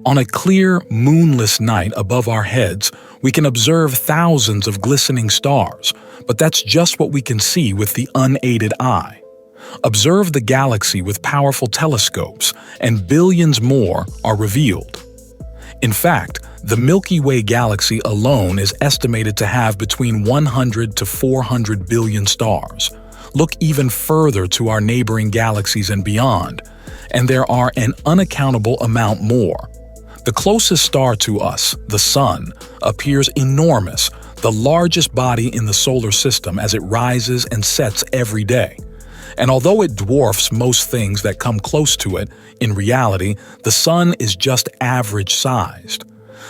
On a clear, moonless night above our heads, we can observe thousands of glistening stars, but that's just what we can see with the unaided eye. Observe the galaxy with powerful telescopes, and billions more are revealed. In fact, the Milky Way galaxy alone is estimated to have between 100 to 400 billion stars. Look even further to our neighboring galaxies and beyond, and there are an unaccountable amount more. The closest star to us, the Sun, appears enormous, the largest body in the solar system as it rises and sets every day. And although it dwarfs most things that come close to it, in reality, the Sun is just average-sized.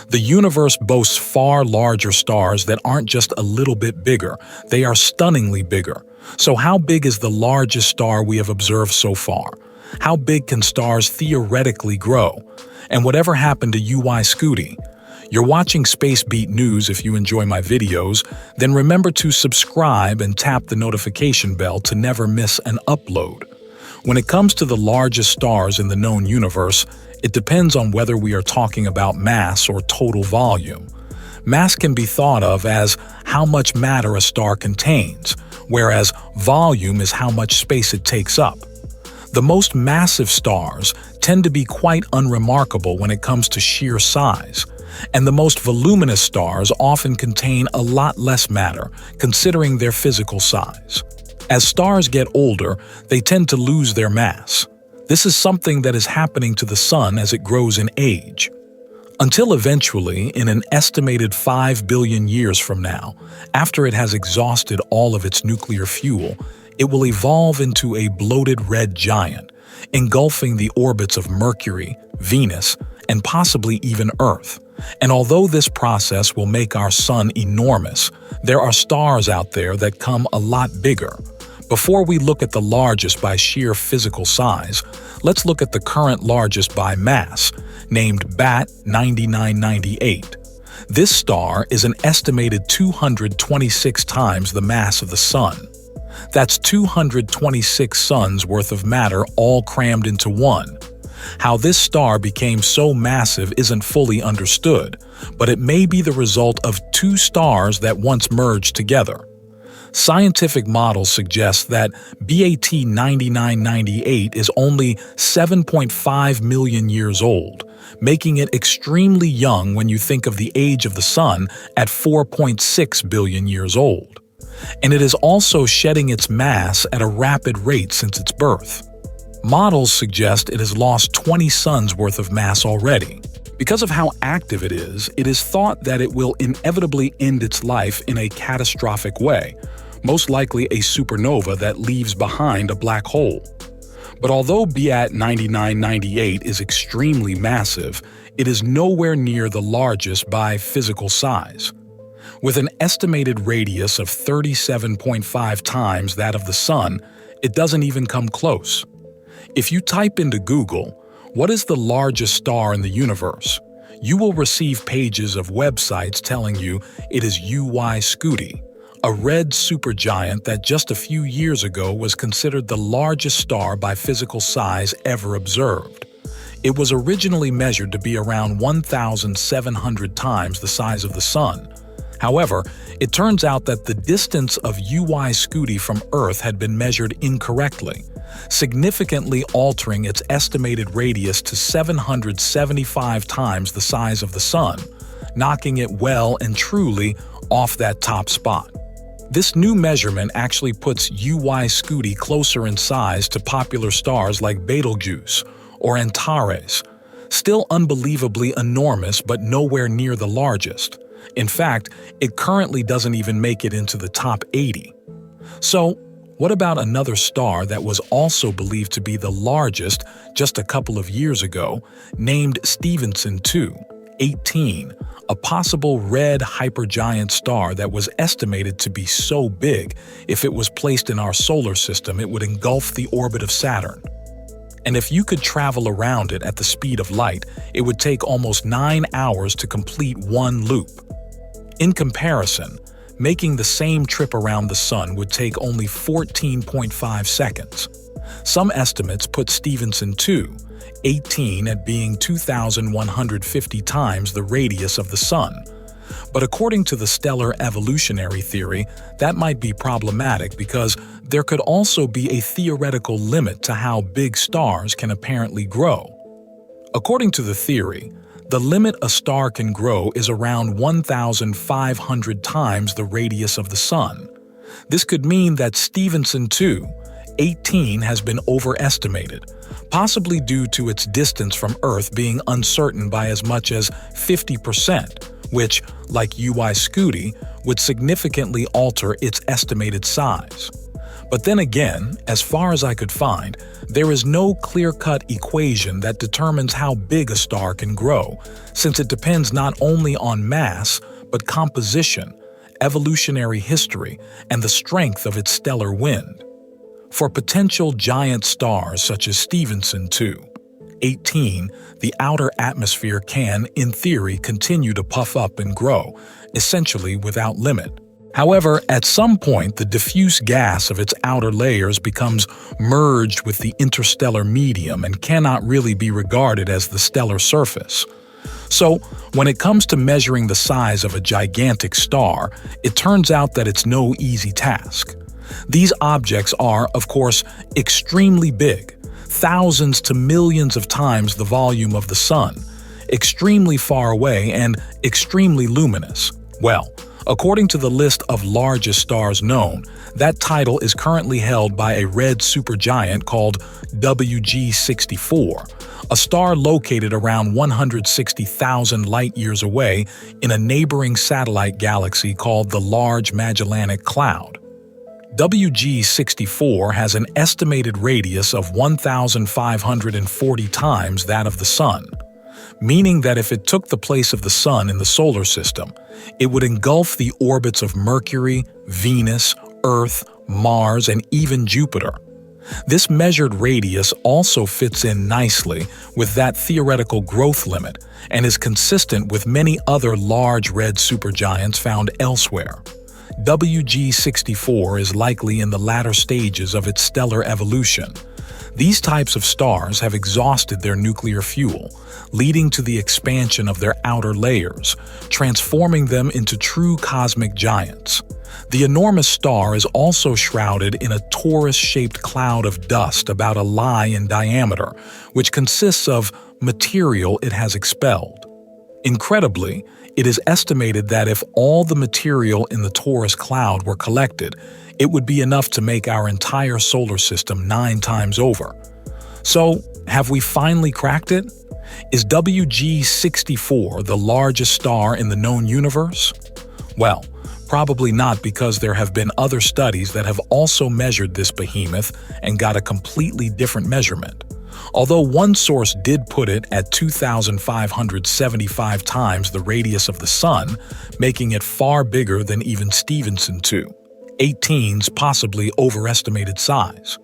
The universe boasts far larger stars that aren't just a little bit bigger, they are stunningly bigger. So how big is the largest star we have observed so far? How big can stars theoretically grow? And whatever happened to WOH G64? You're watching Space Beat News. If you enjoy my videos, then remember to subscribe and tap the notification bell to never miss an upload. When it comes to the largest stars in the known universe, it depends on whether we are talking about mass or total volume. Mass can be thought of as how much matter a star contains, whereas volume is how much space it takes up. The most massive stars tend to be quite unremarkable when it comes to sheer size, and the most voluminous stars often contain a lot less matter, considering their physical size. As stars get older, they tend to lose their mass. This is something that is happening to the Sun as it grows in age. Until eventually, in an estimated 5 billion years from now, after it has exhausted all of its nuclear fuel, it will evolve into a bloated red giant, engulfing the orbits of Mercury, Venus, and possibly even Earth. And although this process will make our Sun enormous, there are stars out there that come a lot bigger. Before we look at the largest by sheer physical size, let's look at the current largest by mass, named BAT 9998. This star is an estimated 226 times the mass of the Sun. That's 226 suns worth of matter all crammed into one. How this star became so massive isn't fully understood, but it may be the result of two stars that once merged together. Scientific models suggest that BAT 9998 is only 7.5 million years old, making it extremely young when you think of the age of the Sun at 4.6 billion years old. And it is also shedding its mass at a rapid rate since its birth. Models suggest it has lost 20 suns worth of mass already. Because of how active it is thought that it will inevitably end its life in a catastrophic way, most likely a supernova that leaves behind a black hole. But although BAT 9998 is extremely massive, it is nowhere near the largest by physical size. With an estimated radius of 37.5 times that of the Sun, it doesn't even come close. If you type into Google, "What is the largest star in the universe?" you will receive pages of websites telling you it is WOH G64, a red supergiant that just a few years ago was considered the largest star by physical size ever observed. It was originally measured to be around 1,700 times the size of the Sun. However, it turns out that the distance of WOH G64 from Earth had been measured incorrectly, significantly altering its estimated radius to 775 times the size of the Sun, knocking it well and truly off that top spot. This new measurement actually puts WOH G64 closer in size to popular stars like Betelgeuse or Antares, still unbelievably enormous but nowhere near the largest. In fact, it currently doesn't even make it into the top 80. So, what about another star that was also believed to be the largest just a couple of years ago, named Stephenson 2.18, a possible red hypergiant star that was estimated to be so big, if it was placed in our solar system, it would engulf the orbit of Saturn. And if you could travel around it at the speed of light, it would take almost 9 hours to complete one loop. In comparison, making the same trip around the Sun would take only 14.5 seconds. Some estimates put Stephenson 2, 18 at being 2,150 times the radius of the Sun. But according to the stellar evolutionary theory, that might be problematic because there could also be a theoretical limit to how big stars can apparently grow. According to the theory, the limit a star can grow is around 1,500 times the radius of the Sun. This could mean that Stephenson 2, 18, has been overestimated, possibly due to its distance from Earth being uncertain by as much as 50%, which, like WOH G64, would significantly alter its estimated size. But then again, as far as I could find, there is no clear-cut equation that determines how big a star can grow, since it depends not only on mass, but composition, evolutionary history, and the strength of its stellar wind. For potential giant stars such as Stephenson 2, 18, the outer atmosphere can, in theory, continue to puff up and grow, essentially without limit. However, at some point, the diffuse gas of its outer layers becomes merged with the interstellar medium and cannot really be regarded as the stellar surface. So, when it comes to measuring the size of a gigantic star, it turns out that it's no easy task. These objects are, of course, extremely big, thousands to millions of times the volume of the Sun, extremely far away, and extremely luminous. Well, according to the list of largest stars known, that title is currently held by a red supergiant called WOH G64, a star located around 160,000 light-years away in a neighboring satellite galaxy called the Large Magellanic Cloud. WOH G64 has an estimated radius of 1,540 times that of the Sun, meaning that if it took the place of the Sun in the solar system, it would engulf the orbits of Mercury, Venus, Earth, Mars, and even Jupiter. This measured radius also fits in nicely with that theoretical growth limit and is consistent with many other large red supergiants found elsewhere. WOH G64 is likely in the latter stages of its stellar evolution. These types of stars have exhausted their nuclear fuel, leading to the expansion of their outer layers, transforming them into true cosmic giants. The enormous star is also shrouded in a torus-shaped cloud of dust about a li in diameter, which consists of material it has expelled. Incredibly, it is estimated that if all the material in the torus cloud were collected, it would be enough to make our entire solar system 9 times over. So, have we finally cracked it? Is WOH G64 the largest star in the known universe? Well, probably not, because there have been other studies that have also measured this behemoth and got a completely different measurement. Although one source did put it at 2,575 times the radius of the Sun, making it far bigger than even Stephenson 2, 18's possibly overestimated size.